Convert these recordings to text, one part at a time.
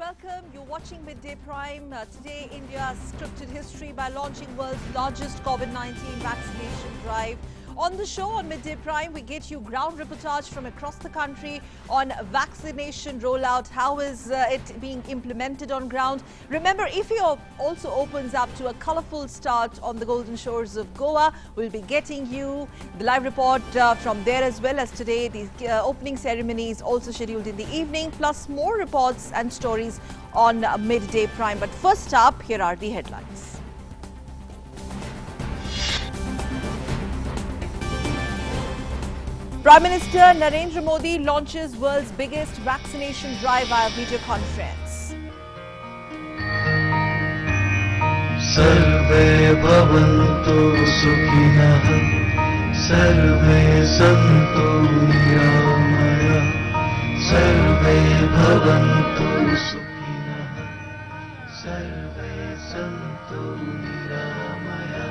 welcome. You're watching Midday Prime. Today, India scripted history by launching world's largest COVID-19 vaccination drive. On the show on Midday Prime, we get you ground reportage from across the country on vaccination rollout. How is it being implemented on ground? Remember, IFFI also opens up to a colourful start on the golden shores of Goa. We'll be getting you the live report from there, as well as today. The opening ceremony is also scheduled in the evening, plus more reports and stories on Midday Prime. But first up, here are the headlines. Prime Minister Narendra Modi launches world's biggest vaccination drive via video conference. Sarve bhavantu sukhinah, sarve santu niramaya, sarve bhavantu sukhinah, sarve santu niramaya.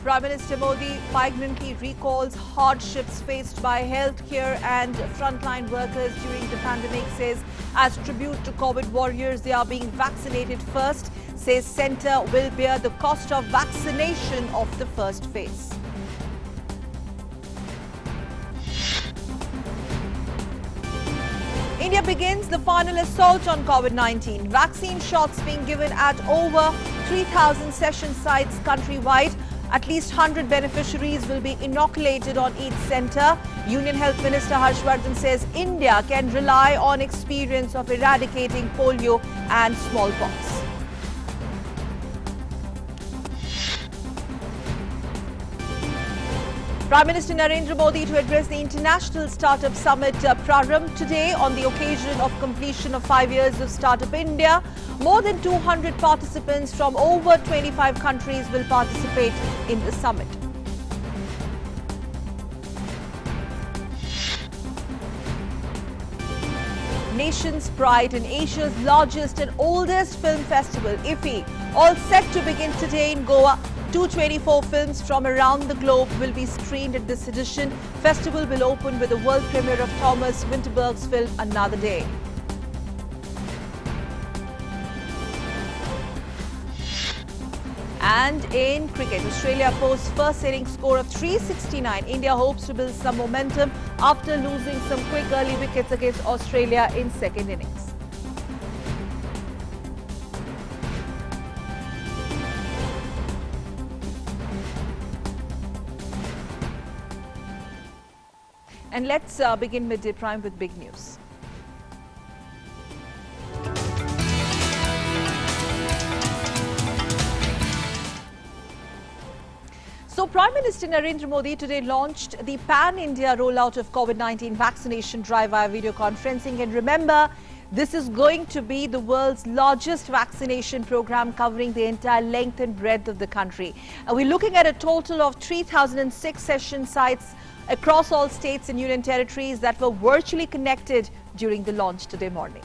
Prime Minister Modi poignantly recalls hardships faced by healthcare and frontline workers during the pandemic, says as tribute to COVID warriors, they are being vaccinated first, says centre will bear the cost of vaccination of the first phase. India begins the final assault on COVID-19. Vaccine shots being given at over 3,000 session sites countrywide. At least 100 beneficiaries will be inoculated on each centre. Union Health Minister Harshvardhan says India can rely on experience of eradicating polio and smallpox. Prime Minister Narendra Modi to address the International Startup Summit Prarambh today on the occasion of completion of 5 years of Startup India. More than 200 participants from over 25 countries will participate in the summit. Nation's pride and Asia's largest and oldest film festival, IFFI, all set to begin today in Goa. 224 films from around the globe will be screened at this edition. Festival will open with the world premiere of Thomas Vinterberg's film Another Day. And in cricket, Australia posts first innings score of 369. India hopes to build some momentum after losing some quick early wickets against Australia in second innings. And let's begin Midday Prime with big news. So, Prime Minister Narendra Modi today launched the pan-India rollout of COVID-19 vaccination drive via video conferencing. And remember, this is going to be the world's largest vaccination program covering the entire length and breadth of the country. We're looking at a total of 3,006 session sites across all states and union territories that were virtually connected during the launch today morning.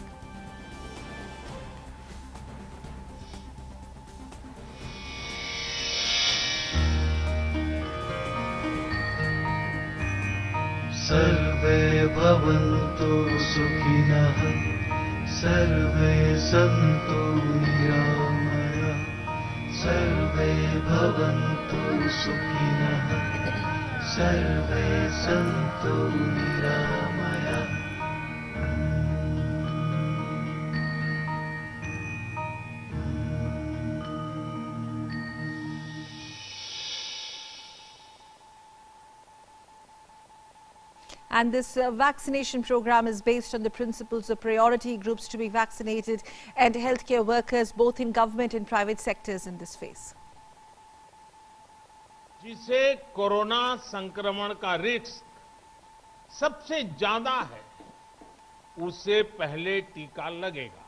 Sarve bhavantu sukhinah, sarve santu niramaya, sarve bhavantu sukhinah, sarve santu niramaya. And this vaccination program is based on the principles of priority groups to be vaccinated and healthcare workers both in government and private sectors in this phase. जिसे corona संक्रमण का risk सबसे ज्यादा है, उससे पहले टीका लगेगा।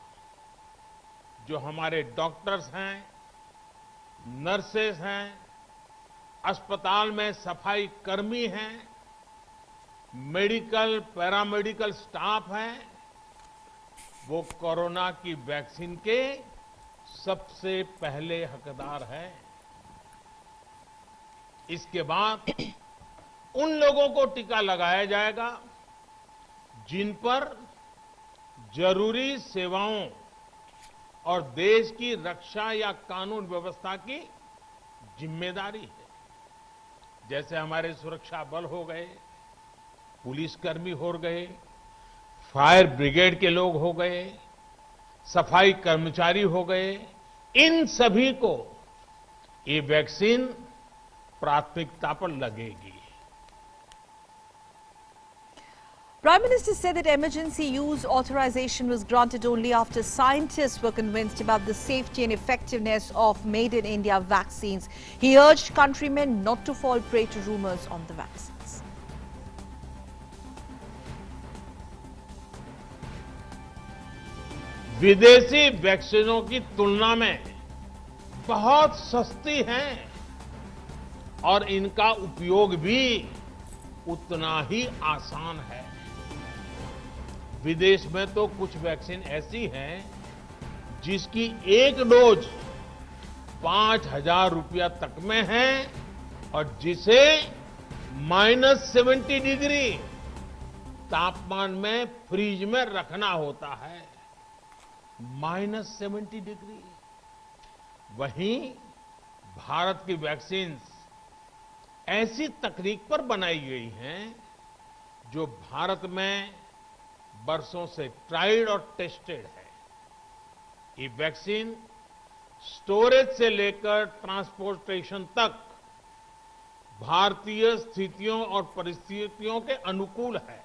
जो हमारे डॉक्टर्स हैं, नर्सेस हैं, अस्पताल में सफाई कर्मी हैं, मेडिकल पैरामेडिकल स्टाफ है, वो कोरोना की वैक्सीन के सबसे पहले हकदार है। इसके बाद उन लोगों को टीका लगाया जाएगा जिन पर जरूरी सेवाओं और देश की रक्षा या कानून व्यवस्था की जिम्मेदारी है, जैसे हमारे सुरक्षा बल हो गए, पुलिसकर्मी हो गए, फायर ब्रिगेड के लोग हो गए, सफाई कर्मचारी हो गए, इन सभी को ये वैक्सीन प्राथमिकता पर लगेगी। Prime Minister said that emergency use authorization was granted only after scientists were convinced about the safety and effectiveness of made in India vaccines. He urged countrymen not to fall prey to rumors on the vaccines. विदेशी वैक्सीनों की तुलना में बहुत सस्ती हैं और इनका उपयोग भी उतना ही आसान है। विदेश में तो कुछ वैक्सीन ऐसी हैं जिसकी एक डोज 5,000 रुपया तक में है और जिसे -70 डिग्री तापमान में फ्रीज में रखना होता है। -70 डिग्री। वहीं भारत की वैक्सीन ऐसी तकनीक पर बनाई गई हैं जो भारत में बरसों से ट्राइड और टेस्टेड है। ये वैक्सीन स्टोरेज से लेकर ट्रांसपोर्टेशन तक भारतीय स्थितियों और परिस्थितियों के अनुकूल है।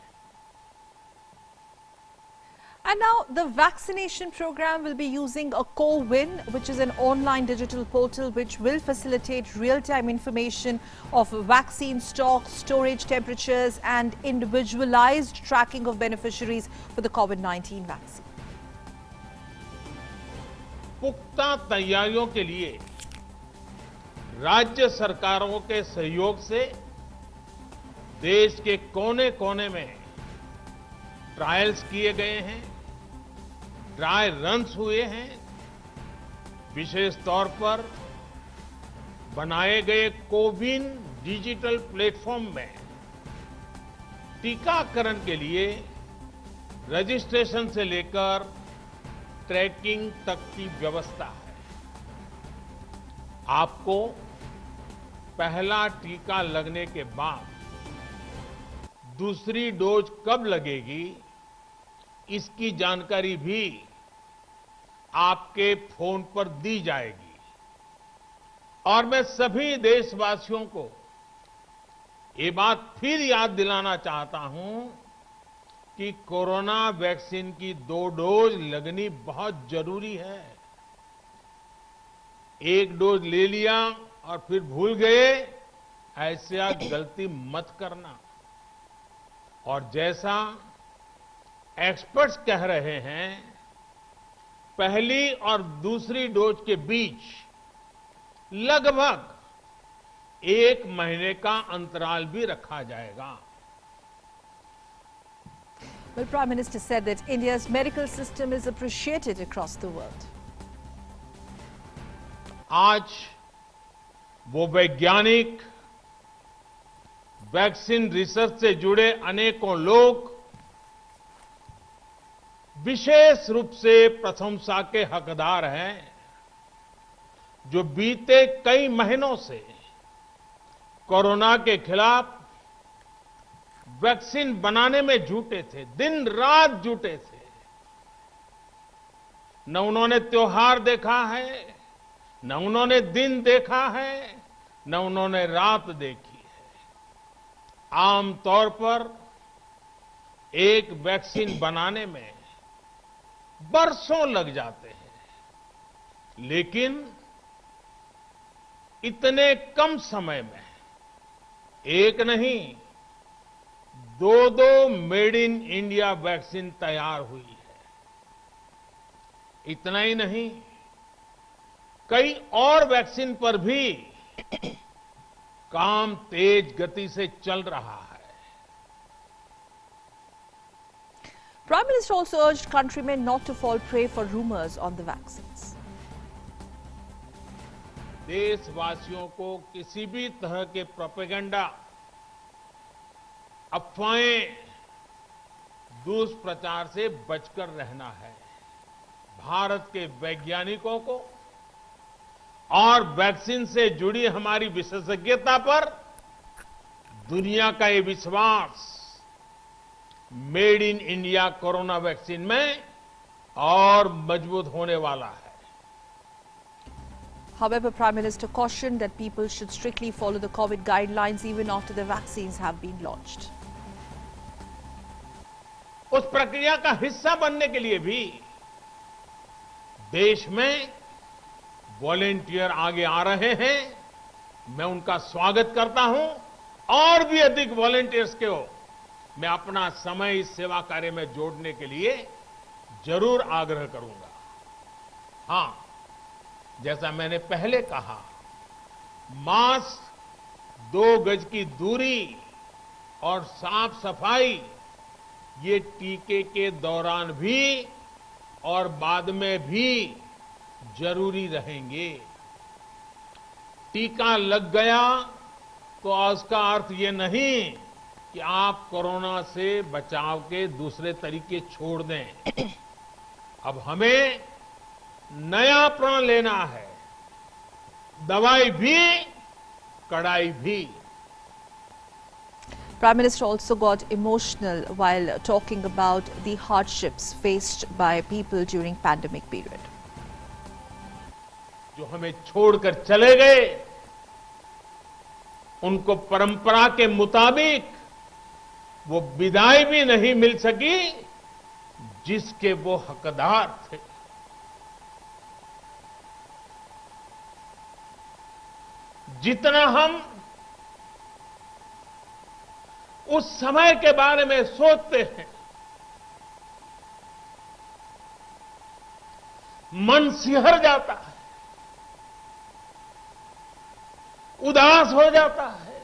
And now the vaccination program will be using a Co-Win, which is an online digital portal which will facilitate real-time information of vaccine stock, storage temperatures and individualized tracking of beneficiaries for the COVID-19 vaccine. पुख्ता तैयारियों के लिए राज्य सरकारों के सहयोग से देश के कोने-कोने में ट्रायल्स किए गए हैं, ड्राई रन्स हुए हैं। विशेष तौर पर बनाए गए कोविन डिजिटल प्लेटफॉर्म में टीकाकरण के लिए रजिस्ट्रेशन से लेकर ट्रैकिंग तक की व्यवस्था है। आपको पहला टीका लगने के बाद दूसरी डोज कब लगेगी, इसकी जानकारी भी आपके फोन पर दी जाएगी। और मैं सभी देशवासियों को ये बात फिर याद दिलाना चाहता हूं कि कोरोना वैक्सीन की 2 डोज लगनी बहुत जरूरी है। एक डोज ले लिया और फिर भूल गए, ऐसा गलती मत करना। और जैसा एक्सपर्ट्स कह रहे हैं, पहली और दूसरी डोज के बीच लगभग 1 महीने का अंतराल भी रखा जाएगा। Well, Prime Minister said that India's medical system is appreciated across the world. आज वो वैज्ञानिक, वैक्सीन रिसर्च से जुड़े अनेकों लोग विशेष रूप से प्रशंसा के हकदार हैं, जो बीते कई महीनों से कोरोना के खिलाफ वैक्सीन बनाने में जुटे थे, दिन रात जुटे थे। न उन्होंने त्योहार देखा है, न उन्होंने दिन देखा है, न उन्होंने रात देखी है। आमतौर पर एक वैक्सीन बनाने में बरसों लग जाते हैं, लेकिन इतने कम समय में एक नहीं, 2 मेड इन इंडिया वैक्सीन तैयार हुई है। इतना ही नहीं, कई और वैक्सीन पर भी काम तेज गति से चल रहा है। Prime Minister also urged countrymen not to fall prey for rumors on the vaccines. देशवासियों को किसी भी तरह के प्रोपेगेंडा, अफवाहें, दुष्प्रचार से बचकर रहना है। भारत के वैज्ञानिकों को और वैक्सीन से जुड़ी हमारी विशेषज्ञता पर दुनिया का ये विश्वास made in India corona vaccine में और मजबूत होने वाला है। However, Prime Minister cautioned that people should strictly follow the COVID guidelines even after the vaccines have been launched. उस प्रक्रिया का हिस्सा बनने के लिए भी देश में वॉलेंटियर आगे आ रहे हैं। मैं उनका स्वागत करता हूं और भी अधिक वॉलेंटियर्स को मैं अपना समय इस सेवा कार्य में जोड़ने के लिए जरूर आग्रह करूंगा। हां, जैसा मैंने पहले कहा, मास्क, 2 गज की दूरी और साफ सफाई ये टीके के दौरान भी और बाद में भी जरूरी रहेंगे। टीका लग गया तो उसका अर्थ ये नहीं कि आप कोरोना से बचाव के दूसरे तरीके छोड़ दें। अब हमें नया प्रण लेना है, दवाई भी, कड़ाई भी। Prime Minister also got emotional while talking about the hardships faced by people during pandemic period. जो हमें छोड़कर चले गए, उनको परंपरा के मुताबिक वो विदाई भी नहीं मिल सकी जिसके वो हकदार थे। जितना हम उस समय के बारे में सोचते हैं, मन सिहर जाता है, उदास हो जाता है।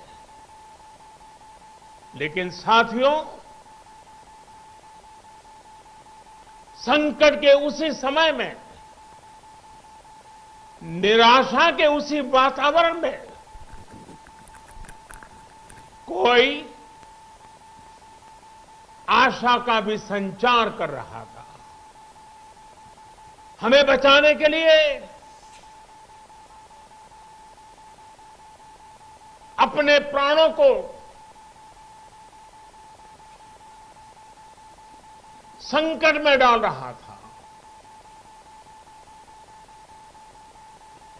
लेकिन साथियों, संकट के उसी समय में, निराशा के उसी वातावरण में कोई आशा का भी संचार कर रहा था। हमें बचाने के लिए अपने प्राणों को संकट में डाल रहा था।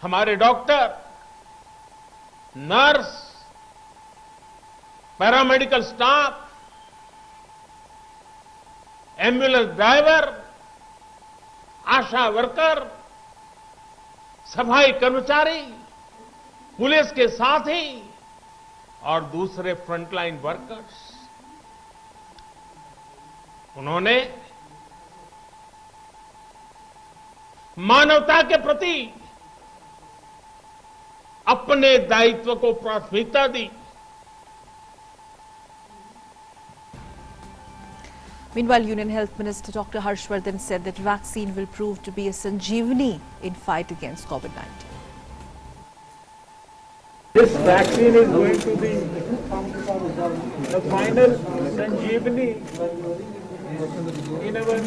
हमारे doctor, nurse, paramedical staff, ambulance driver, ASHA worker, सफाई कर्मचारी, पुलिस के साथी और दूसरे फ्रंटलाइन वर्कर्स, उन्होंने मानवता के प्रति अपने दायित्व को प्राथमिकता दी। Meanwhile, Union Health Minister Dr. Harshvardhan said that vaccine will prove to be a sanjeevani in fight against COVID-19. This vaccine is going to be the final sanjeevani in our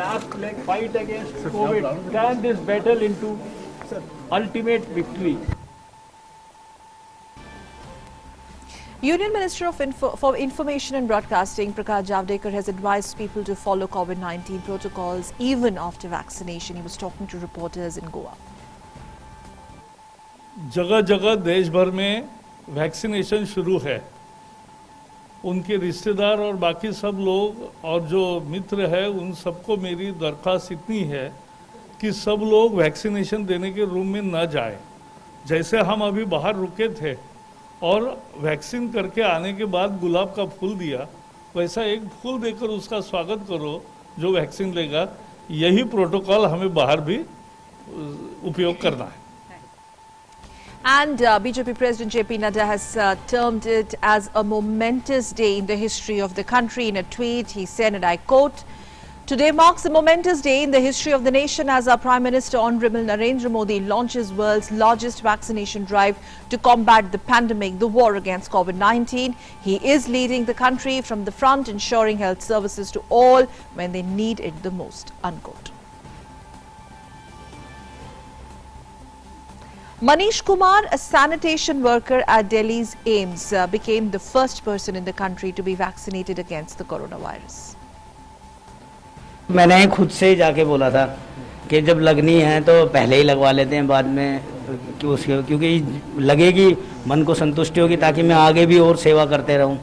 last fight against COVID. Turn this battle into ultimate victory. Union Minister for Information and Broadcasting Prakash Javadekar has advised people to follow COVID-19 protocols even after vaccination. He was talking to reporters in Goa. जगह जगह देश भर में vaccination शुरू है। उनके रिश्तेदार और बाकी सब लोग और जो मित्र है उन सबको मेरी दरख्वास्त इतनी है कि सब लोग वैक्सीनेशन देने के रूम में न जाए। जैसे हम अभी बाहर रुके थे और वैक्सीन करके आने के बाद गुलाब का फूल दिया, वैसा एक फूल देकर उसका स्वागत करो जो वैक्सीन लेगा। यही प्रोटोकॉल हमें बाहर भी उपयोग करना है। And BJP President JP Nadda has termed it as a momentous day in the history of the country. In a tweet, he said, and I quote, Today marks a momentous day in the history of the nation as our Prime Minister Honorable Narendra Modi launches world's largest vaccination drive to combat the pandemic, the war against COVID-19. He is leading the country from the front, ensuring health services to all when they need it the most, unquote. Manish Kumar, a sanitation worker at Delhi's AIIMS, became the first person in the country to be vaccinated against the coronavirus. मैंने खुद से ही जाके बोला था कि जब लगनी है तो पहले ही लगवा लेते हैं, बाद में क्योंकि लगेगी, मन को संतुष्टि होगी, ताकि मैं आगे भी और सेवा करते रहूं।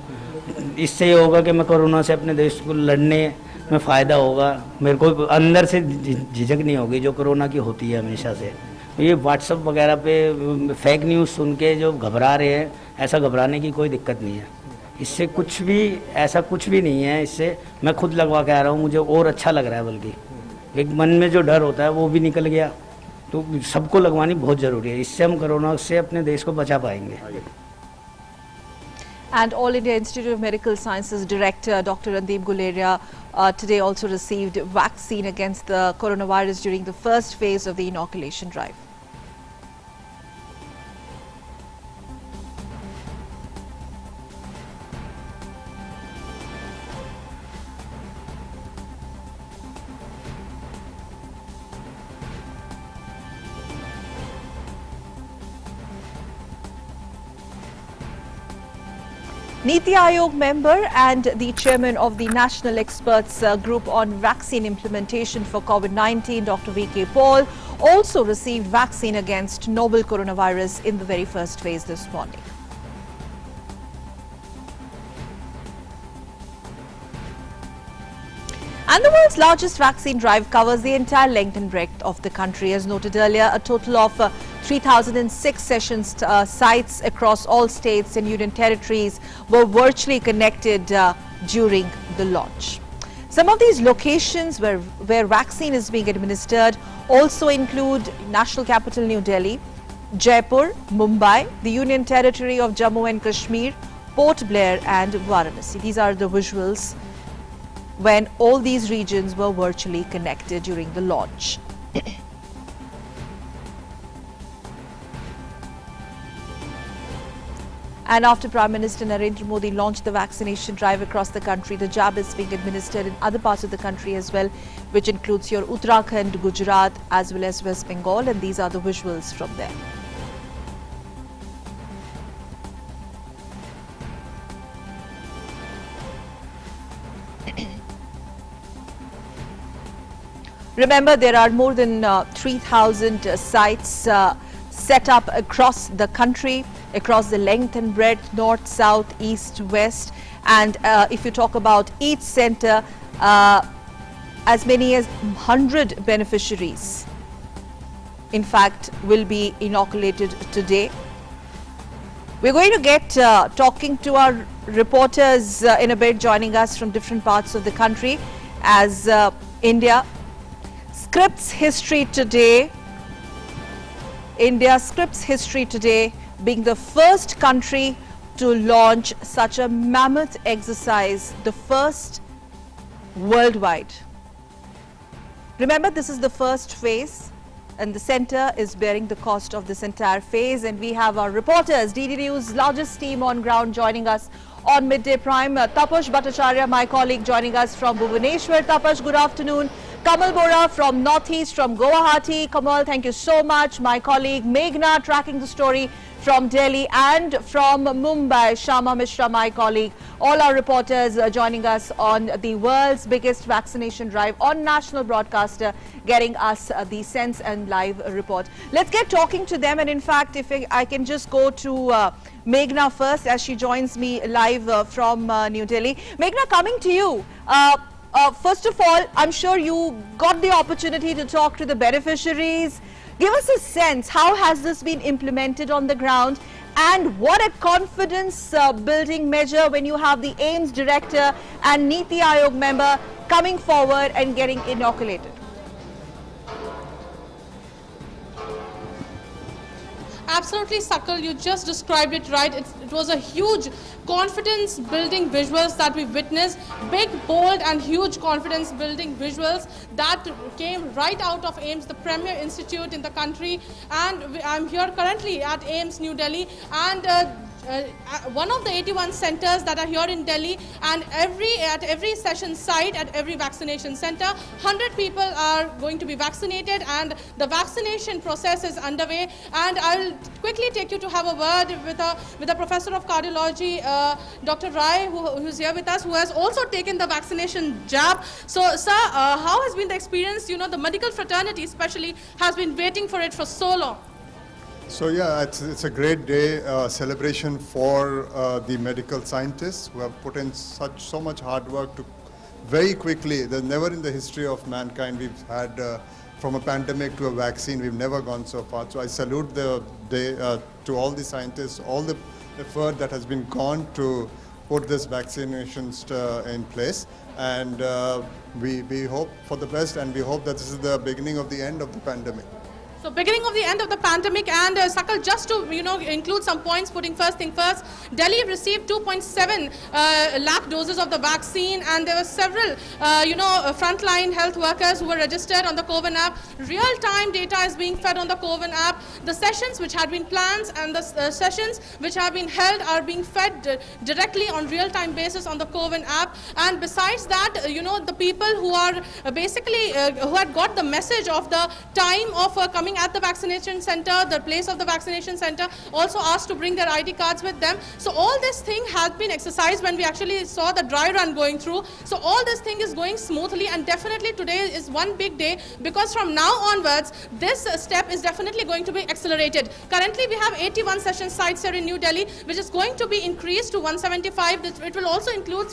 इससे ये होगा कि मैं कोरोना से अपने देश को लड़ने में फ़ायदा होगा, मेरे को अंदर से झिझक नहीं होगी जो कोरोना की होती है हमेशा से। ये व्हाट्सएप वगैरह पे फेक न्यूज़ सुन के जो घबरा रहे हैं, ऐसा घबराने की कोई दिक्कत नहीं है। इससे कुछ भी ऐसा कुछ भी नहीं है, इससे मैं खुद लगवा के आ रहा हूँ, मुझे और अच्छा लग रहा है। बल्कि एक मन में जो डर होता है वो भी निकल गया, तो सबको लगवानी बहुत ज़रूरी है। इससे हम कोरोना से अपने देश को बचा पाएंगे। And All India Institute of Medical Sciences Director Dr. Randeep Guleria today also received vaccine against the coronavirus during the first phase of the inoculation drive. Niti Aayog member and the chairman of the National Experts Group on Vaccine Implementation for COVID-19, Dr. V.K. Paul, also received vaccine against novel coronavirus in the very first phase this morning. And the world's largest vaccine drive covers the entire length and breadth of the country. As noted earlier, a total of 3,006 sessions sites across all states and union territories were virtually connected during the launch. Some of these locations where vaccine is being administered also include National Capital New Delhi, Jaipur, Mumbai, the Union Territory of Jammu and Kashmir, Port Blair and Varanasi. These are the visuals when all these regions were virtually connected during the launch. And after Prime Minister Narendra Modi launched the vaccination drive across the country, the jab is being administered in other parts of the country as well, which includes your Uttarakhand, Gujarat as well as West Bengal, and these are the visuals from there. Remember, there are more than 3,000 sites set up across the country, across the length and breadth, north, south, east, west. And if you talk about each center, as many as 100 beneficiaries, in fact, will be inoculated today. We're going to get talking to our reporters in a bit, joining us from different parts of the country as India scripts history today. India scripts history today, being the first country to launch such a mammoth exercise, the first worldwide. Remember, this is the first phase and the centre is bearing the cost of this entire phase, and we have our reporters, DD News' largest team on ground, joining us on Midday Prime. Tapash Bhattacharya, my colleague, joining us from Bhubaneswar. Tapash, good afternoon. Kamal Bora from Northeast, from Guwahati. Kamal, thank you so much. My colleague Meghna tracking the story from Delhi, and from Mumbai, Shama Mishra, my colleague. All our reporters joining us on the world's biggest vaccination drive on national broadcaster, getting us the sense and live report. Let's get talking to them, and in fact, if I can just go to Meghna first as she joins me live from New Delhi. Meghna, coming to you. First of all, I'm sure you got the opportunity to talk to the beneficiaries. Give us a sense, how has this been implemented on the ground, and what a confidence building measure when you have the AIIMS director and Niti Aayog member coming forward and getting inoculated. absolutely, Sakal, you just described it right. It was a huge confidence-building visuals that we witnessed. Big, bold and huge confidence-building visuals that came right out of AIIMS, the premier institute in the country. And I'm here currently at AIIMS New Delhi, and one of the 81 centers that are here in Delhi, and at every session site, at every vaccination center, 100 people are going to be vaccinated, and the vaccination process is underway. And I'll quickly take you to have a word with a professor of cardiology, Dr. Rai, who's here with us, who has also taken the vaccination jab. So, sir, how has been the experience? You know, the medical fraternity especially has been waiting for it for so long. So yeah, it's a great day, celebration for the medical scientists who have put in so much hard work to very quickly. There's never in the history of mankind we've had from a pandemic to a vaccine, we've never gone so far. So I salute the day to all the scientists, all the effort that has been gone to put this vaccination in place. And we hope for the best, and we hope that this is the beginning of the end of the pandemic. So beginning of the end of the pandemic, and Sakal, just to include some points, putting first thing first, Delhi received 2.7 lakh doses of the vaccine, and there were several frontline health workers who were registered on the CoWIN app. Real-time data is being fed on the CoWIN app. The sessions which had been planned and the sessions which have been held are being fed directly on real-time basis on the CoWIN app. And besides that, the people who are basically who had got the message of the time of coming at the vaccination center, the place of the vaccination center, also asked to bring their ID cards with them. So all this thing has been exercised when we actually saw the dry run going through. So all this thing is going smoothly, and definitely today is one big day, because from now onwards, this step is definitely going to be accelerated. Currently, we have 81 session sites here in New Delhi, which is going to be increased to 175. It will also include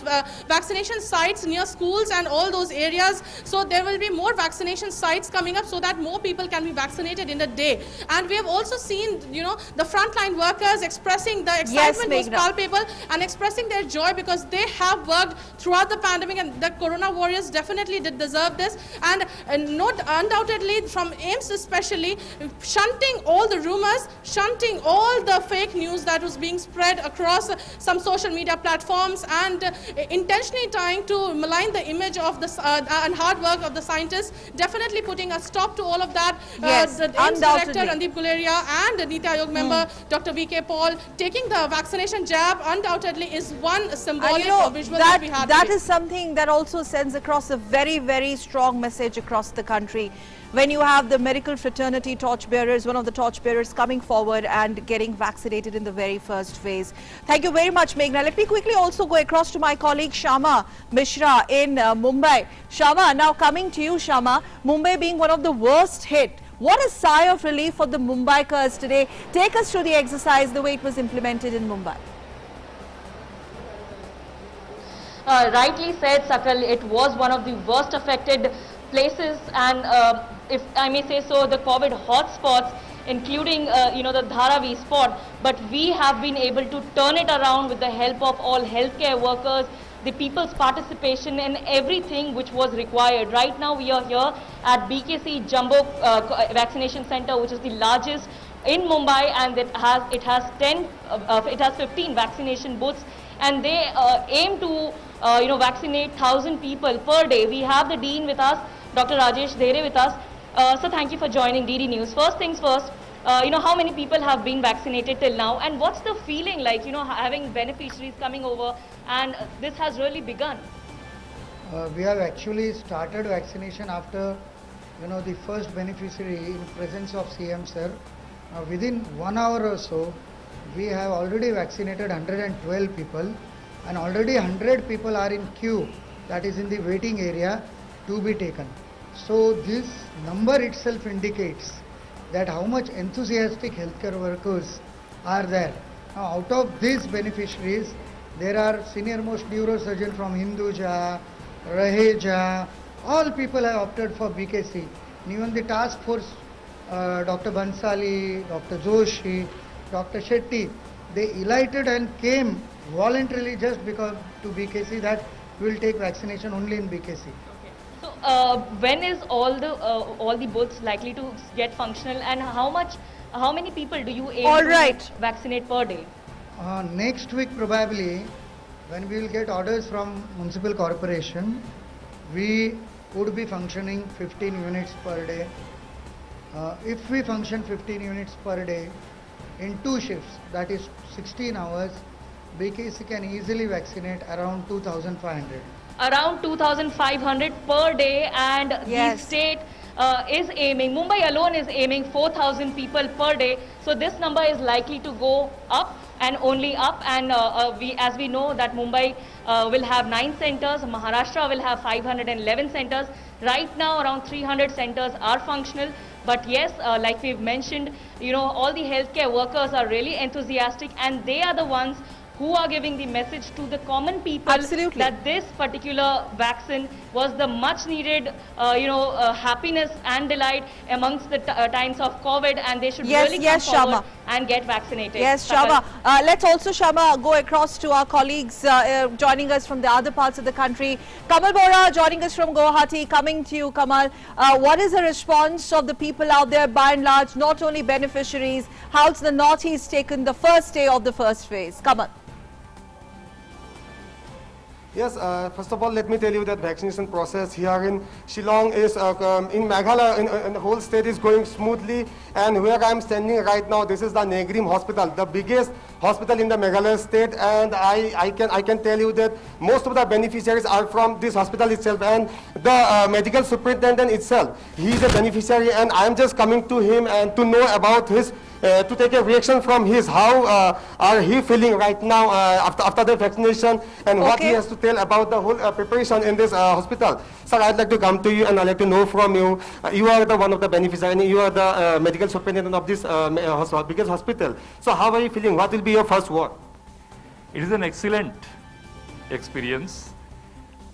vaccination sites near schools and all those areas. So there will be more vaccination sites coming up so that more people can be vaccinated in a day. And we have also seen, the frontline workers expressing the excitement was palpable and expressing their joy, because they have worked throughout the pandemic, and the Corona warriors definitely did deserve this. And undoubtedly from AIIMS especially, shunting all the rumors, shunting all the fake news that was being spread across some social media platforms, and intentionally trying to malign the image of the and hard work of the scientists, definitely putting a stop to all of that. Yes, the AIIMS director Randeep Guleria and Niti Aayog member Dr. V.K. Paul taking the vaccination jab undoubtedly is one symbolic visual that we have. That is something that also sends across a very, very strong message across the country. When you have the medical fraternity torchbearers, one of the torchbearers coming forward and getting vaccinated in the very first phase. Thank you very much, Meghna. Let me quickly also go across to my colleague Shama Mishra in Mumbai. Shama, now coming to you, Shama. Mumbai being one of the worst hit. What a sigh of relief for the Mumbaikars today. Take us through the exercise, the way it was implemented in Mumbai. Rightly said, Sakal, it was one of the worst affected places, and if I may say so, the COVID hotspots, including the Dharavi spot. But we have been able to turn it around with the help of all healthcare workers, the people's participation, and everything which was required. Right now we are here at BKC Jumbo Vaccination Center, which is the largest in Mumbai, and it has 15 vaccination booths, and they aim to vaccinate 1,000 people per day. We have the Dean with us, Dr. Rajesh Dhere with us. So thank you for joining DD News. First things first, how many people have been vaccinated till now, and what's the feeling like, having beneficiaries coming over, and this has really begun? We have actually started vaccination after, the first beneficiary in presence of CM sir. Within 1 hour or so, we have already vaccinated 112 people, and already 100 people are in queue, that is in the waiting area to be taken. So this number itself indicates that how much enthusiastic healthcare workers are there. Now, out of these beneficiaries, there are senior most neurosurgeon from Hinduja, Raheja, all people have opted for BKC. And even the task force, Dr. Bansali, Dr. Joshi, Dr. Shetty, they alighted and came voluntarily just because to BKC that we will take vaccination only in BKC. So when is all the booths likely to get functional, and how many people do you aim to vaccinate per day? Next week probably, when we will get orders from municipal corporation, we would be functioning 15 units per day. If we function 15 units per day in 2 shifts, that is 16 hours, BKC can easily vaccinate around 2,500. Around 2,500 per day, and the state is aiming, Mumbai alone is aiming 4,000 people per day. So this number is likely to go up and only up, and as we know that Mumbai will have 9 centers, Maharashtra will have 511 centers. Right now around 300 centers are functional. But yes, like we've mentioned, all the healthcare workers are really enthusiastic, and they are the ones who are giving the message to the common people that this particular vaccine was the much needed, happiness and delight amongst the times of COVID, and they should really come forward and get vaccinated. Yes, Shama. Let's also, Shama, go across to our colleagues joining us from the other parts of the country. Kamal Bora joining us from Guwahati. Coming to you, Kamal. What is the response of the people out there, by and large, not only beneficiaries? How's the Northeast taken the first day of the first phase? Kamal. Yes, first of all, let me tell you that vaccination process here in Shillong is, in Meghalaya, in the whole state is going smoothly. And where I am standing right now, this is the Negrim Hospital, the biggest hospital in the Meghalaya state. And I can tell you that most of the beneficiaries are from this hospital itself. And the medical superintendent itself, he is a beneficiary. And I am just coming to him and to know about his to take a reaction from his, how are he feeling right now after the vaccination, and what he has to tell about the whole preparation in this hospital. Sir, I'd like to come to you and I'd like to know from you, you are the one of the beneficiaries and you are the medical superintendent of this biggest hospital. So how are you feeling? What will be your first word? It is an excellent experience.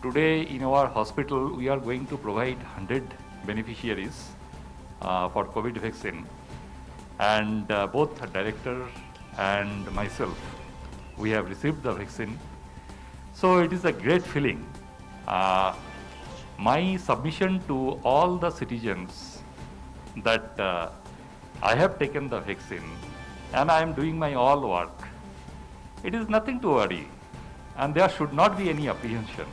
Today in our hospital, we are going to provide 100 beneficiaries for COVID vaccine. And both the director and myself, we have received the vaccine. So it is a great feeling. My submission to all the citizens that I have taken the vaccine and I am doing my all work. It is nothing to worry, and there should not be any apprehension,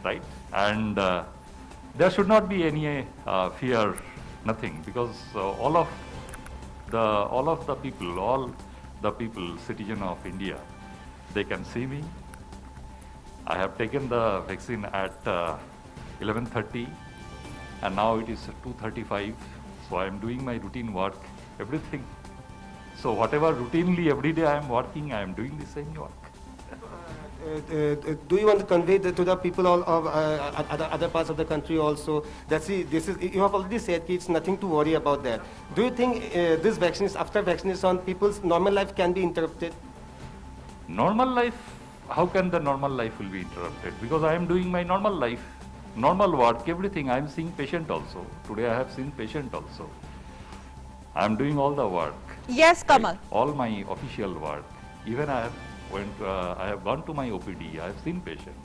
right? And there should not be any fear, nothing, because all of the people, citizen of India, they can see me. I have taken the vaccine at 11:30, and now it is 2:35. So I am doing my routine work, everything. So whatever routinely every day I am working, I am doing the same work. Do you want to convey to the people of other parts of the country also that, see, this is, you have already said it's nothing to worry about that. Do you think this vaccination, after vaccination, people's normal life can be interrupted? Normal life? How can the normal life will be interrupted? Because I am doing my normal life, normal work, everything. I am seeing patient also. Today I have seen patient also. I am doing all the work. Yes, Kamal. Like all my official work. Even I have gone to my OPD, I have seen patient.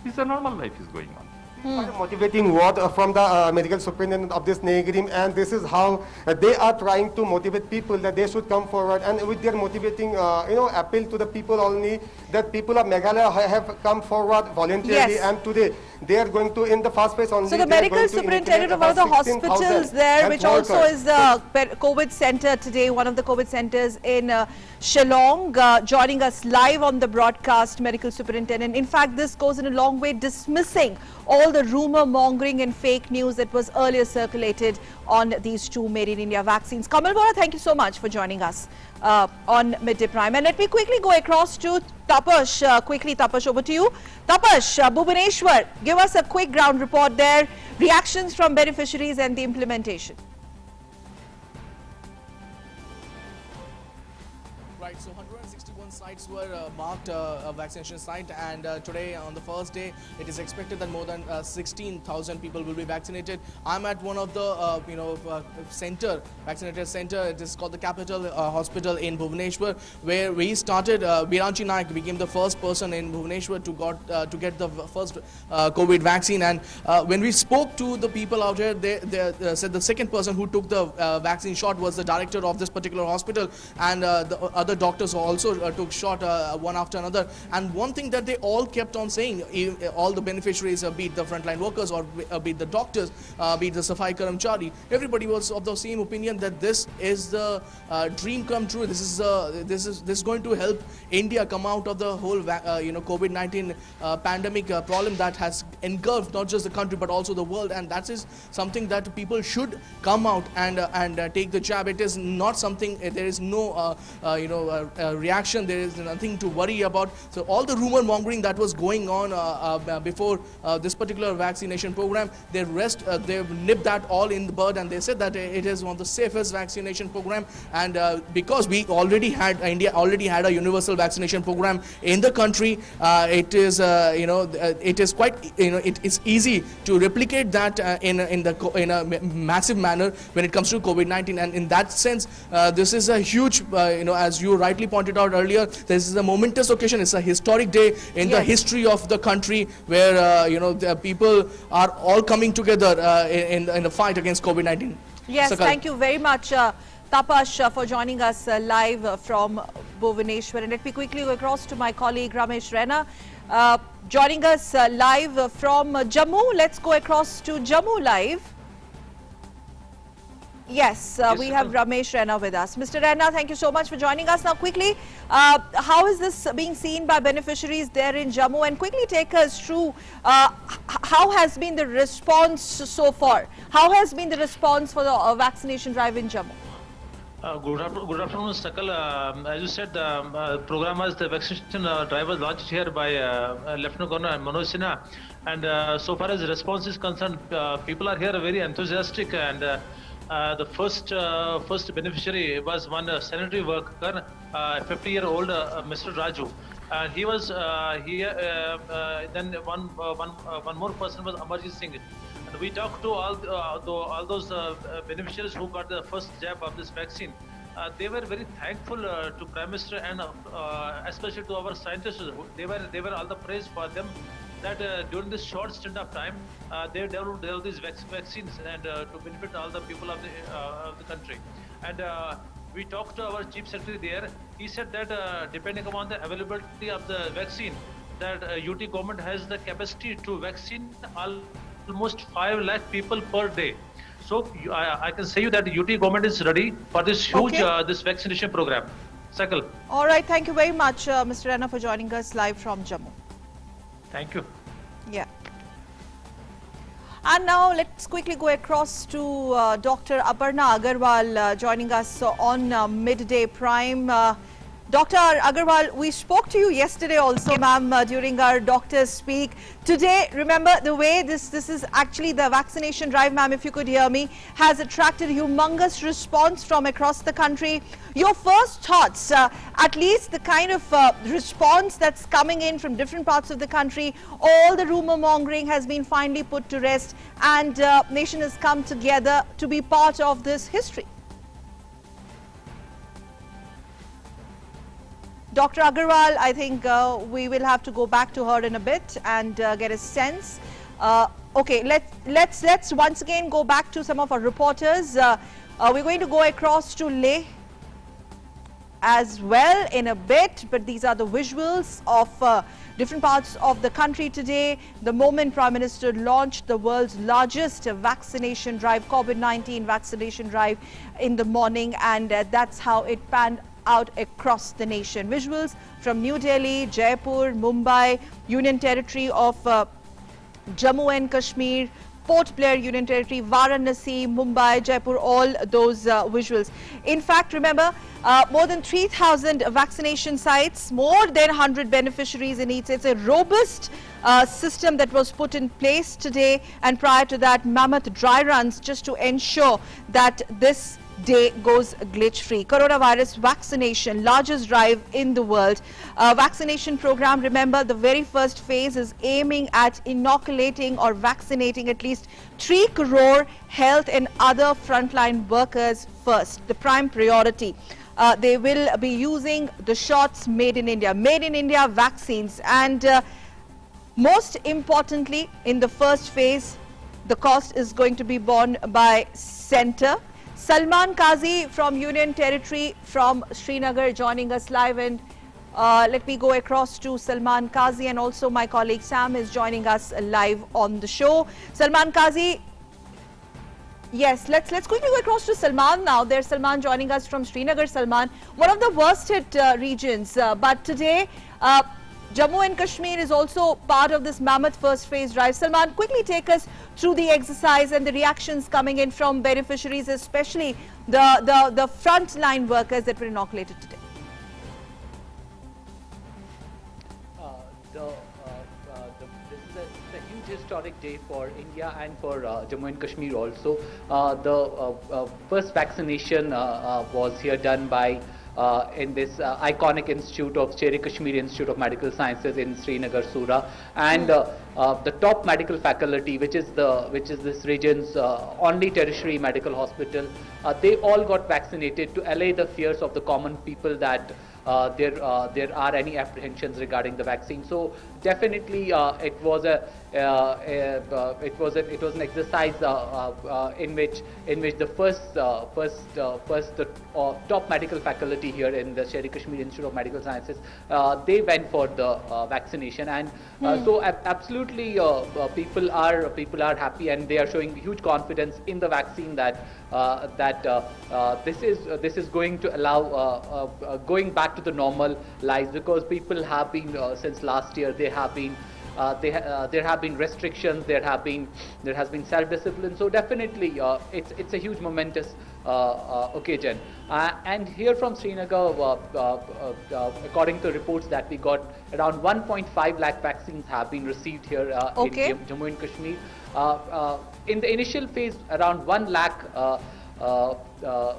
This is a normal life is going on. A motivating word from the medical superintendent of this Negrim, and this is how they are trying to motivate people that they should come forward, and with their motivating appeal to the people only, that people of Meghalaya have come forward voluntarily, and today they are going to, in the first phase only. So the medical superintendent of one of the hospitals there, which also is the COVID center today, one of the COVID centers in Shillong, joining us live on the broadcast, medical superintendent. In fact, this goes in a long way dismissing all the rumor mongering and fake news that was earlier circulated on these 2 made in India vaccines. Kamal Bora, thank you so much for joining us on Midday Prime. And let me quickly go across to Tapash. Tapash, over to you. Tapash, Bhubaneswar, give us a quick ground report there. Reactions from beneficiaries and the implementation. Right, so 161 sites were marked a vaccination site, and today on the first day it is expected that more than 16,000 people will be vaccinated. I'm at one of the vaccinated center. It is called the Capital Hospital in Bhubaneswar, where we started. Biranchi Naik became the first person in Bhubaneswar to get the first COVID vaccine, and when we spoke to the people out here, they said the second person who took the vaccine shot was the director of this particular hospital, and the other doctors also took shot one after another. And one thing that they all kept on saying, all the beneficiaries, be it the frontline workers or be it the doctors, be it the Safai Karamchari, everybody was of the same opinion that this is the dream come true. This is going to help India come out of the whole COVID-19 pandemic problem that has engulfed not just the country but also the world, and that is something that people should come out and take the jab. It is not something, there is no reaction, there is nothing to worry about. So all the rumor mongering that was going on before this particular vaccination program, they've nipped that all in the bud, and they said that it is one of the safest vaccination program, and because India already had a universal vaccination program in the country, it is easy to replicate that in a massive manner when it comes to COVID-19, and in that sense this is a huge as you rightly pointed out earlier, this is a momentous occasion. It's a historic day in the history of the country, where the people are all coming together in the fight against COVID-19. Yes, Sakal. Thank you very much, Tapash, for joining us live from Bhubaneswar. And let me quickly go across to my colleague Ramesh Rena, joining us live from Jammu. Let's go across to Jammu live. Yes, we have Ramesh Rena with us. Mr. Rena, thank you so much for joining us. Now, quickly, how is this being seen by beneficiaries there in Jammu? And quickly take us through how has been the response so far? How has been the response for the vaccination drive in Jammu? Good afternoon, Sakal. As you said, the program was the vaccination drive was launched here by Lieutenant Governor Manoj Sinha, and so far as the response is concerned, people are here very enthusiastic, and the first beneficiary was one sanitary worker, 50-year-old Mr. Raju. He was then one more person was Amarjit Singh. And we talked to all those beneficiaries who got the first jab of this vaccine. They were very thankful to Prime Minister and especially to our scientists. They were all the praise for them, that during this short stint of time, they developed these vaccines and to benefit all the people of the country. And we talked to our Chief Secretary there. He said that depending upon the availability of the vaccine, that UT government has the capacity to vaccine almost 5 lakh people per day. So I can say you that UT government is ready for this huge this vaccination program. Sakal. All right, thank you very much, Mr. Rana, for joining us live from Jammu. Thank you. Yeah. And now let's quickly go across to Dr. Aparna Agarwal joining us on Midday Prime. Dr. Agarwal, we spoke to you yesterday also, ma'am, during our Doctors Speak. Today, remember the way this is actually the vaccination drive, ma'am, if you could hear me, has attracted humongous response from across the country. Your first thoughts, at least the kind of response that's coming in from different parts of the country, all the rumor mongering has been finally put to rest, and nation has come together to be part of this history. Dr. Agarwal, I think we will have to go back to her in a bit and get a sense. Okay, let's once again go back to some of our reporters. We're going to go across to Leh as well in a bit, but these are the visuals of different parts of the country today. The moment Prime Minister launched the world's largest vaccination drive, COVID-19 vaccination drive in the morning, and that's how it panned out across the nation. Visuals from New Delhi, Jaipur, Mumbai, Union Territory of Jammu and Kashmir, Port Blair Union Territory, Varanasi, Mumbai, Jaipur, all those visuals. In fact, remember, more than 3,000 vaccination sites, more than 100 beneficiaries in each. It's a robust system that was put in place today, and prior to that, mammoth dry runs just to ensure that this day goes glitch-free. Coronavirus vaccination, largest drive in the world. Vaccination program, remember, the very first phase is aiming at inoculating or vaccinating at least 3 crore health and other frontline workers first. The prime priority. They will be using the shots made in India vaccines, and most importantly, in the first phase, the cost is going to be borne by centre. Salman Qazi from Union Territory from Srinagar joining us live, and let me go across to Salman Qazi, and also my colleague Sam is joining us live on the show. Salman Qazi, yes, let's quickly go across to Salman now. There's Salman joining us from Srinagar. Salman, one of the worst hit regions, but today Jammu and Kashmir is also part of this mammoth first phase drive. Salman, quickly take us through the exercise and the reactions coming in from beneficiaries, especially the frontline workers that were inoculated today. This is a huge historic day for India and for Jammu and Kashmir also. The first vaccination was here done by in this iconic institute of Chile Kashmir Institute of Medical Sciences in Srinagar, Sura, and the top medical faculty, which is this region's only tertiary medical hospital, they all got vaccinated to allay the fears of the common people that there are any apprehensions regarding the vaccine. So definitely it was an exercise in which the first top medical faculty here in the Chile Kashmir Institute of Medical Sciences, they went for the vaccination, and so absolutely people are happy, and they are showing huge confidence in the vaccine that this is going to allow going back to the normal lives, because people have been since last year there have been restrictions, there has been self-discipline. So definitely it's a huge momentous occasion. And here from Srinagar, according to reports that we got, around 1.5 lakh vaccines have been received here in Jammu and Kashmir. In the initial phase, around 1 lakh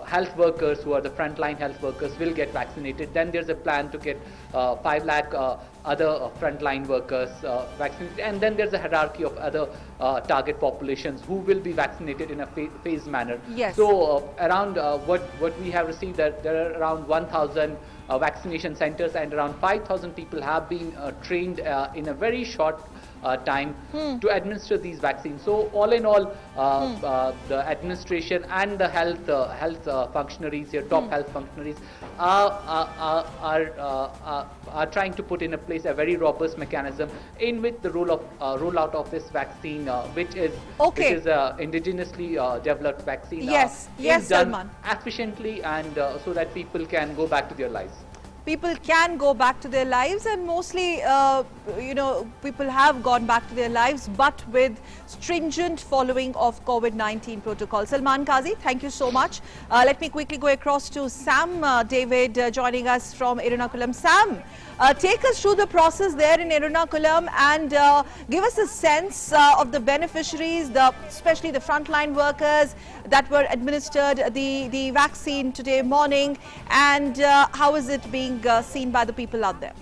health workers, who are the frontline health workers, will get vaccinated. Then there's a plan to get 5 lakh other frontline workers vaccinated, and then there's a hierarchy of other target populations who will be vaccinated in a phased manner. Yes. So around what we have received, that there are around 1,000 vaccination centers, and around 5,000 people have been trained in a very short time to administer these vaccines. So all in all, the administration and the health functionaries here, top health functionaries, are trying to put in place a very robust mechanism in which the rollout of this vaccine, which is indigenously developed vaccine, yes, is done Salman, efficiently, and so that people can go back to their lives. People can go back to their lives, and mostly, people have gone back to their lives, but with stringent following of COVID-19 protocol. Salman Qazi, thank you so much. Let me quickly go across to Sam David joining us from Ernakulam. Sam, take us through the process there in Ernakulam, and give us a sense of the beneficiaries, especially the frontline workers that were administered the vaccine today morning, and how is it being seen by the people out there?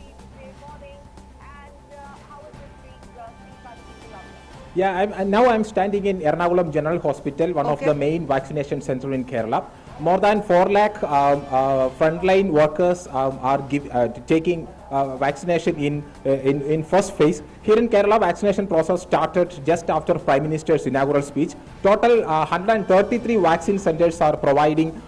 Yeah, now I'm standing in Ernakulam General Hospital, one of the main vaccination center in Kerala. More than 4 lakh frontline workers are taking vaccination in first phase. Here in Kerala, vaccination process started just after Prime Minister's inaugural speech. Total 133 vaccine centers are providing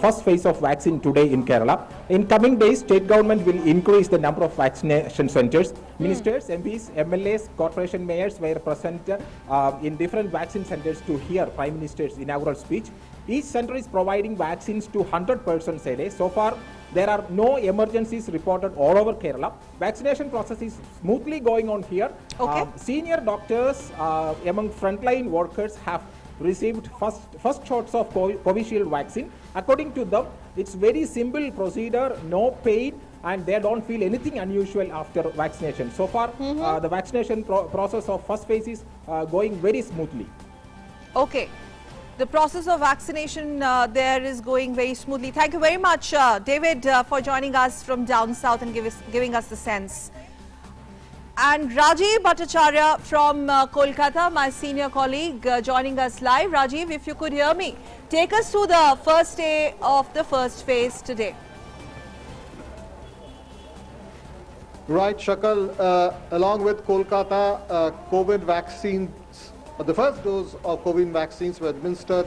first phase of vaccine today in Kerala. In coming days, state government will increase the number of vaccination centers. Ministers, MPs, MLAs, corporation mayors were present in different vaccine centers to hear Prime Minister's inaugural speech. Each center is providing vaccines to 100 persons a day. So far, there are no emergencies reported all over Kerala. Vaccination process is smoothly going on here. Senior doctors among frontline workers have received first shots of Covishield vaccine. According to them, it's very simple procedure, no pain, and they don't feel anything unusual after vaccination. So far, the vaccination process of first phase is going very smoothly. Okay. The process of vaccination there is going very smoothly. Thank you very much, David, for joining us from down south and giving us the sense. And Rajiv Bhattacharya from Kolkata, my senior colleague, joining us live. Rajiv, if you could hear me, take us through the first day of the first phase today. Right, Shakal, along with Kolkata, COVID vaccines, the first dose of COVID vaccines were administered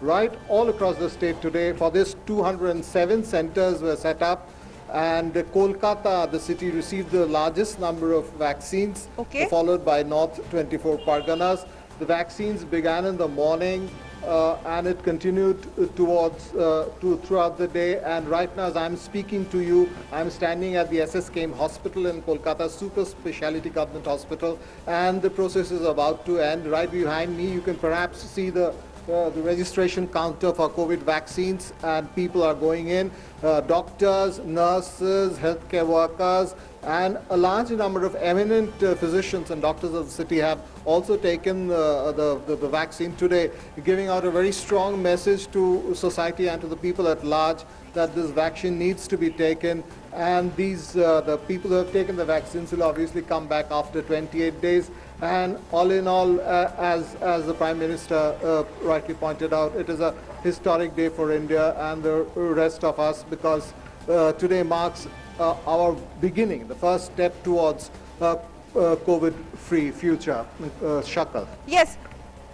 right all across the state today. For this, 207 centers were set up, and Kolkata, the city, received the largest number of vaccines, followed by North 24 Parganas. The vaccines began in the morning and it continued throughout the day. And right now, as I'm speaking to you, I'm standing at the SSKM Hospital in Kolkata, super specialty government hospital, and the process is about to end. Right behind me, you can perhaps see the registration counter for COVID vaccines, and people are going in. Doctors, nurses, healthcare workers, and a large number of eminent physicians and doctors of the city have also taken the vaccine today, giving out a very strong message to society and to the people at large that this vaccine needs to be taken. And the people who have taken the vaccines will obviously come back after 28 days. And all in all, as the Prime Minister rightly pointed out, it is a historic day for India and the rest of us, because today marks our beginning, the first step towards a COVID-free future. Shakal. Yes.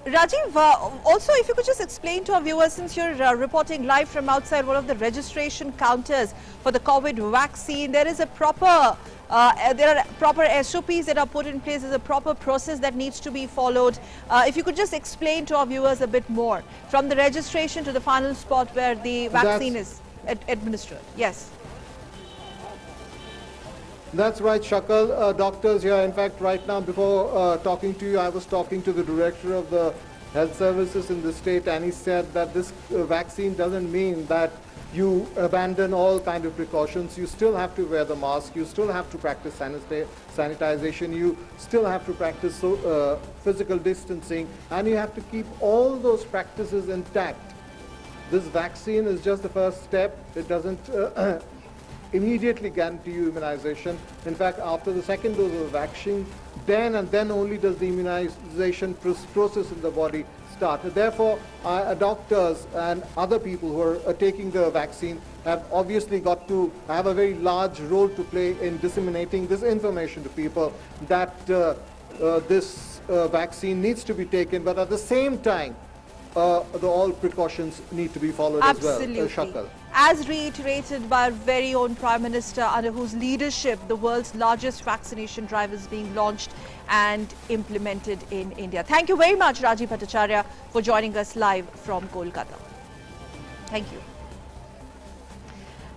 Rajiv, also if you could just explain to our viewers, since you're reporting live from outside one of the registration counters for the COVID vaccine, there is a proper there are proper SOPs that are put in place. There's a proper process that needs to be followed. If you could just explain to our viewers a bit more, from the registration to the final spot where the vaccine is administered. Yes. That's right, Shakal. Doctors here, in fact, right now, before talking to you, I was talking to the director of the health services in the state, and he said that this vaccine doesn't mean that you abandon all kind of precautions. You still have to wear the mask, you still have to practice sanitization, you still have to practice physical distancing, and you have to keep all those practices intact. This vaccine is just the first step. It doesn't immediately guarantee you immunization. In fact, after the second dose of the vaccine, then and then only does the immunization process in the body start. Therefore, doctors and other people who are taking the vaccine have obviously got to have a very large role to play in disseminating this information to people that this vaccine needs to be taken, but at the same time, all precautions need to be followed as well. Shakal. As reiterated by our very own Prime Minister, under whose leadership the world's largest vaccination drive is being launched and implemented in India. Thank you very much, Rajiv Bhattacharya, for joining us live from Kolkata. Thank you.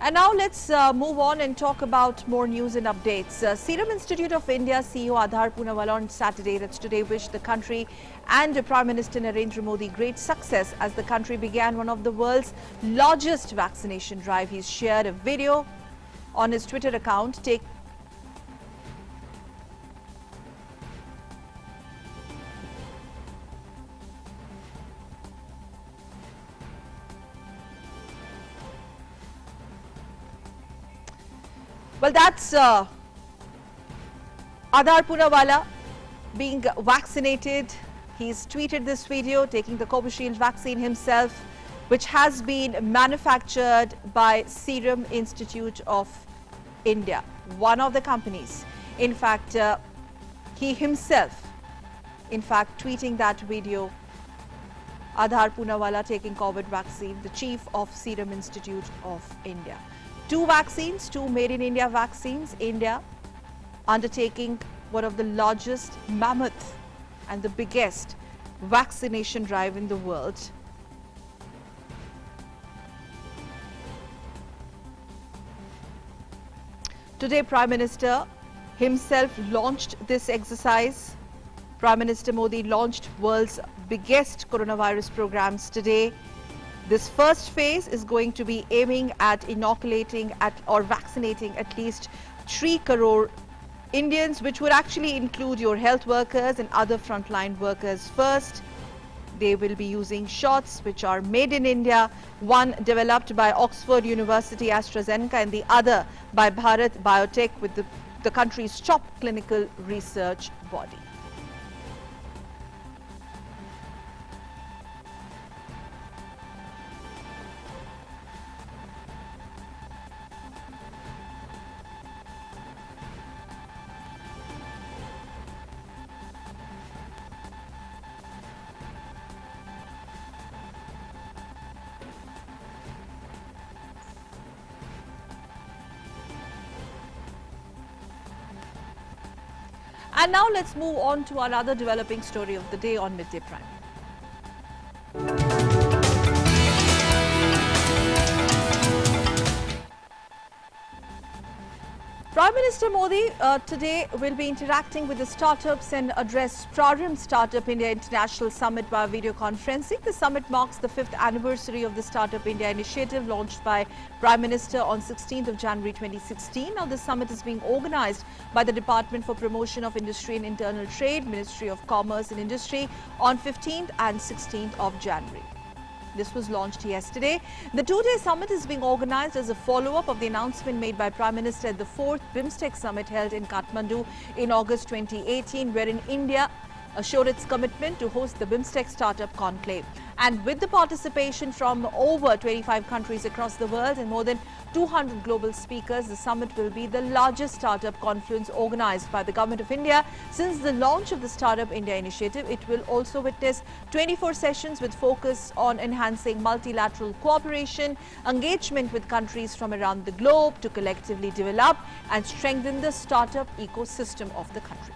And now let's move on and talk about more news and updates. Serum Institute of India CEO Adhar Poonawalla on Saturday, that's today, wished the country and Prime Minister Narendra Modi great success as the country began one of the world's largest vaccination drive. He's shared a video on his Twitter account. Well, that's Adhar Poonawalla being vaccinated. He's tweeted this video taking the Covishield vaccine himself, which has been manufactured by Serum Institute of India, one of the companies. In fact, he himself, tweeting that video, Adhar Poonawalla taking COVID vaccine, the chief of Serum Institute of India. Two vaccines, two made in India vaccines, India undertaking one of the largest, mammoth and the biggest vaccination drive in the world. Today, Prime Minister himself launched this exercise. Prime Minister Modi launched world's biggest coronavirus programs today. This first phase is going to be aiming at inoculating or vaccinating at least 3 crore Indians, which would actually include your health workers and other frontline workers first. They will be using shots which are made in India, one developed by Oxford University AstraZeneca and the other by Bharat Biotech with the country's top clinical research body. And now let's move on to another developing story of the day on Midday Prime. Prime Minister Modi today will be interacting with the startups and address Prarambh Startup India International Summit via video conferencing. The summit marks the 5th anniversary of the Startup India initiative launched by Prime Minister on 16th of January 2016. Now, this summit is being organized by the Department for Promotion of Industry and Internal Trade, Ministry of Commerce and Industry on 15th and 16th of January. This was launched yesterday. The two-day summit is being organized as a follow-up of the announcement made by Prime Minister at the 4th BIMSTEC summit held in Kathmandu in August 2018, wherein India assured its commitment to host the BIMSTEC Startup Conclave. And with the participation from over 25 countries across the world and more than 200 global speakers, the summit will be the largest startup conference organized by the Government of India since the launch of the Startup India initiative. It will also witness 24 sessions with focus on enhancing multilateral cooperation, engagement with countries from around the globe to collectively develop and strengthen the startup ecosystem of the country.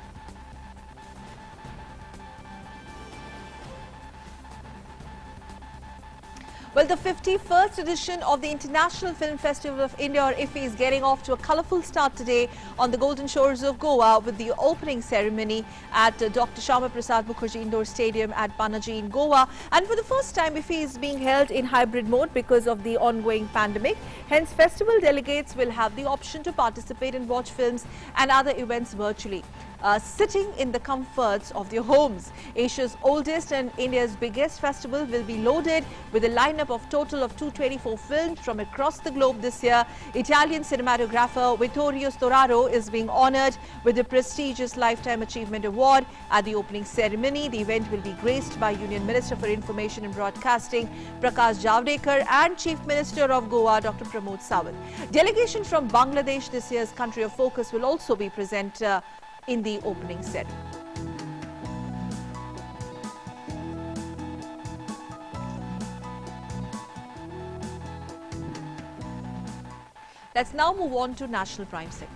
Well, the 51st edition of the International Film Festival of India, or IFFI, is getting off to a colourful start today on the golden shores of Goa with the opening ceremony at Dr. Shyama Prasad Mukherjee Indoor Stadium at Panaji in Goa. And for the first time, IFFI is being held in hybrid mode because of the ongoing pandemic. Hence, festival delegates will have the option to participate and watch films and other events virtually, sitting in the comforts of their homes. Asia's oldest and India's biggest festival will be loaded with a lineup of total of 224 films from across the globe this year. Italian cinematographer Vittorio Storaro is being honoured with the prestigious Lifetime Achievement Award at the opening ceremony. The event will be graced by Union Minister for Information and Broadcasting Prakash Javadekar and Chief Minister of Goa Dr. Pramod Sawant. Delegation from Bangladesh, this year's country of focus, will also be present in the opening ceremony. Let's now move on to National Prime segment.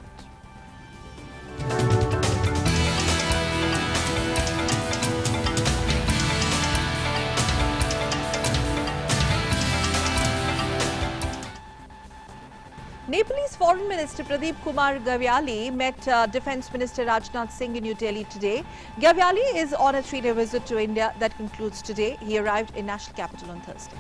Nepalese Foreign Minister Pradeep Kumar Gavyali met Defence Minister Rajnath Singh in New Delhi today. Gavyali is on a 3-day visit to India that concludes today. He arrived in national capital on Thursday.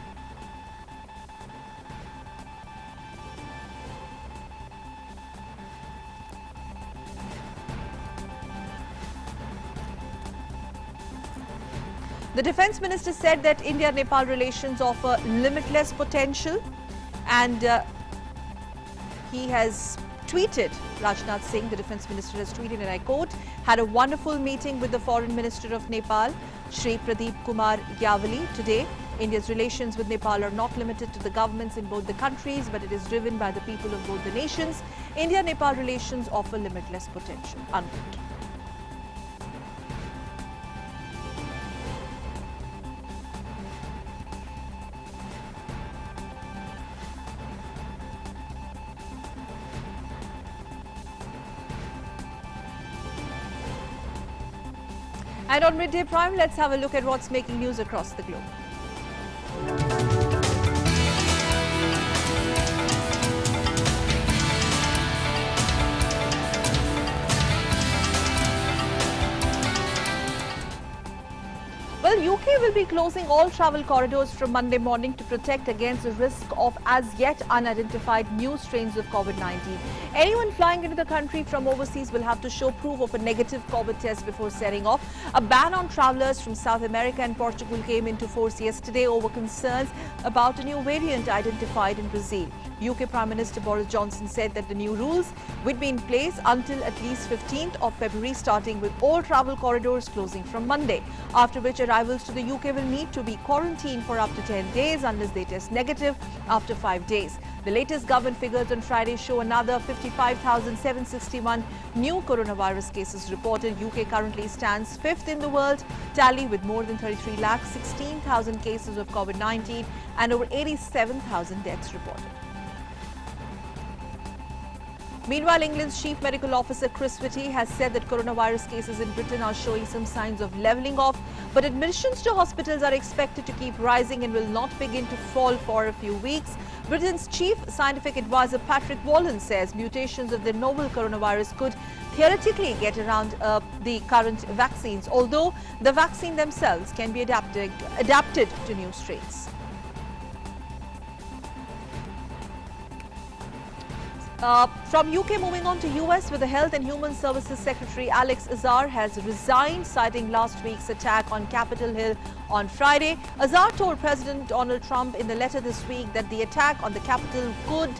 The Defence Minister said that India-Nepal relations offer limitless potential, and he has tweeted, Rajnath Singh, the Defence Minister, has tweeted, and I quote, "Had a wonderful meeting with the Foreign Minister of Nepal, Shri Pradeep Kumar Gavyali today. India's relations with Nepal are not limited to the governments in both the countries, but it is driven by the people of both the nations. India-Nepal relations offer limitless potential." Unquote. And on Midday Prime, let's have a look at what's making news across the globe. Well, Well, UK will be closing all travel corridors from Monday morning to protect against the risk of as yet unidentified new strains of COVID-19. Anyone flying into the country from overseas will have to show proof of a negative COVID test before setting off. A ban on travellers from South America and Portugal came into force yesterday over concerns about a new variant identified in Brazil. UK Prime Minister Boris Johnson said that the new rules would be in place until at least 15th of February, starting with all travel corridors closing from Monday, after which arrivals to the UK will need to be quarantined for up to 10 days unless they test negative after 5 days. The latest government figures on Friday show another 55,761 new coronavirus cases reported. UK currently stands 5th in the world tally with more than 33 lakh 16,000 cases of COVID-19 and over 87,000 deaths reported. Meanwhile, England's Chief Medical Officer Chris Whitty has said that coronavirus cases in Britain are showing some signs of levelling off, but admissions to hospitals are expected to keep rising and will not begin to fall for a few weeks. Britain's Chief Scientific Advisor Patrick Wallen says mutations of the novel coronavirus could theoretically get around the current vaccines, although the vaccine themselves can be adapted to new strains. From UK, moving on to US, where the Health and Human Services Secretary Alex Azar has resigned, citing last week's attack on Capitol Hill on Friday. Azar told President Donald Trump in the letter this week that the attack on the Capitol could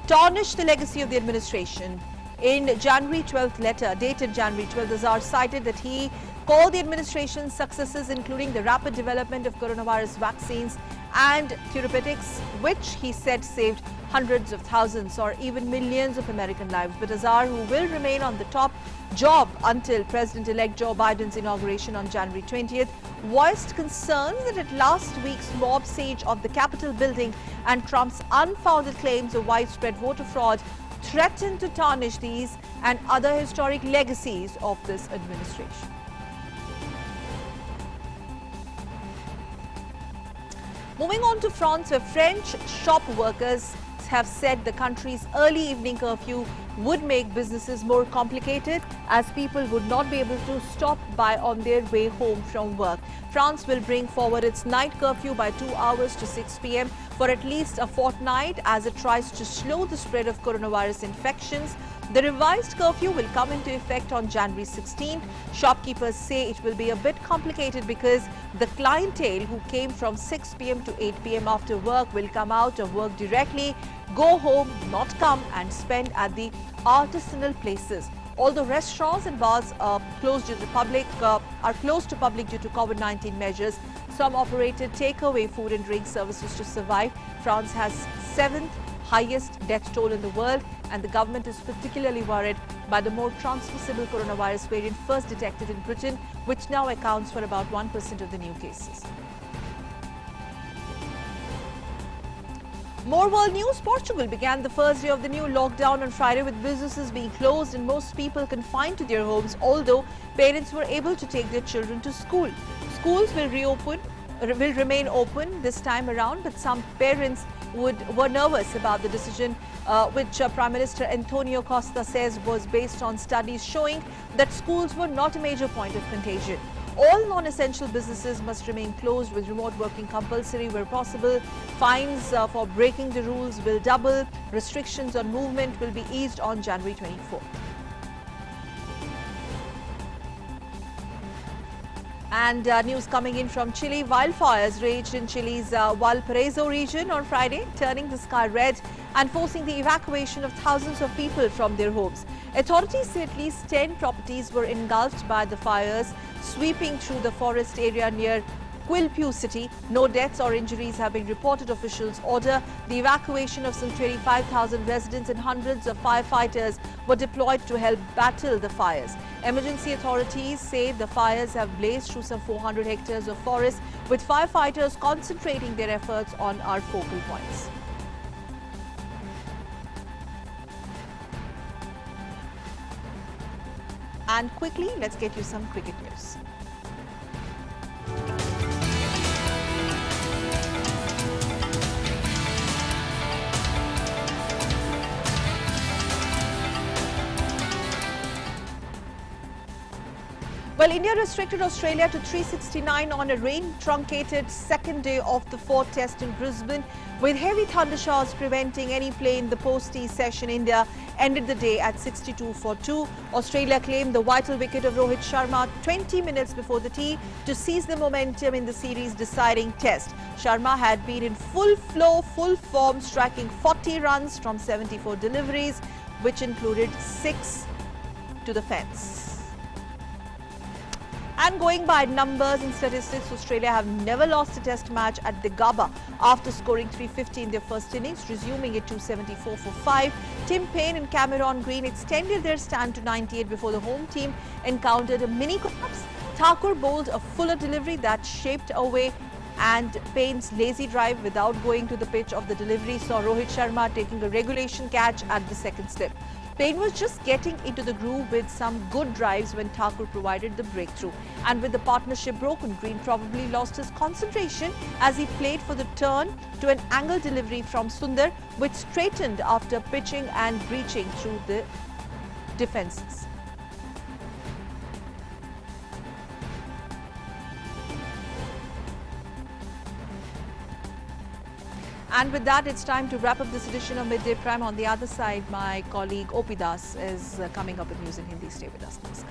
tarnish the legacy of the administration. In January 12th letter, dated January 12th, Azar cited that he called the administration's successes, including the rapid development of coronavirus vaccines and therapeutics, which he said saved hundreds of thousands or even millions of American lives. But Azar, who will remain on the top job until President-elect Joe Biden's inauguration on January 20th, voiced concerns that at last week's mob siege of the Capitol building and Trump's unfounded claims of widespread voter fraud threatened to tarnish these and other historic legacies of this administration. Moving on to France, where French shop workers have said the country's early evening curfew would make businesses more complicated as people would not be able to stop by on their way home from work. France will bring forward its night curfew by 2 hours to 6 p.m. for at least a fortnight as it tries to slow the spread of coronavirus infections. The revised curfew will come into effect on January 16th. Shopkeepers say it will be a bit complicated because the clientele who came from 6 p.m. to 8 p.m. after work will come out of work directly, go home, not come and spend at the artisanal places. Although restaurants and bars are closed to the public, due to COVID-19 measures, some operated takeaway food and drink services to survive. France has 7th highest death toll in the world, and the government is particularly worried by the more transmissible coronavirus variant first detected in Britain, which now accounts for about 1% of the new cases. More world news. Portugal began the first day of the new lockdown on Friday with businesses being closed and most people confined to their homes, although parents were able to take their children to school. Schools will remain open this time around, but some parents were nervous about the decision, which Prime Minister Antonio Costa says was based on studies showing that schools were not a major point of contagion. All non-essential businesses must remain closed, with remote working compulsory where possible. Fines for breaking the rules will double. Restrictions on movement will be eased on January 24. And news coming in from Chile. Wildfires raged in Chile's Valparaiso region on Friday, turning the sky red and forcing the evacuation of thousands of people from their homes. Authorities say at least 10 properties were engulfed by the fires, sweeping through the forest area near Quilpue city. No deaths or injuries have been reported. Officials order the evacuation of some 25,000 residents and hundreds of firefighters were deployed to help battle the fires. Emergency authorities say the fires have blazed through some 400 hectares of forest, with firefighters concentrating their efforts on our focal points. And quickly, let's get you some cricket news. Well, Well, India restricted Australia to 369 on a rain-truncated second day of the fourth test in Brisbane. With heavy thundershowers preventing any play in the post-tee session, India ended the day at 62 for 2. Australia claimed the vital wicket of Rohit Sharma 20 minutes before the tee to seize the momentum in the series deciding test. Sharma had been in full flow, full form, striking 40 runs from 74 deliveries, which included 6 to the fence. And going by numbers and statistics, Australia have never lost a test match at the Gabba after scoring 350 in their first innings, resuming it 274 for 5. Tim Payne and Cameron Green extended their stand to 98 before the home team encountered a mini collapse. Thakur bowled a fuller delivery that shaped away, and Payne's lazy drive without going to the pitch of the delivery saw Rohit Sharma taking a regulation catch at the second slip. Payne was just getting into the groove with some good drives when Thakur provided the breakthrough. And with the partnership broken, Green probably lost his concentration as he played for the turn to an angle delivery from Sundar, which straightened after pitching and breaching through the defences. And with that, it's time to wrap up this edition of Midday Prime. On the other side, my colleague OP Das is coming up with news in Hindi. Stay with us. Namaskar.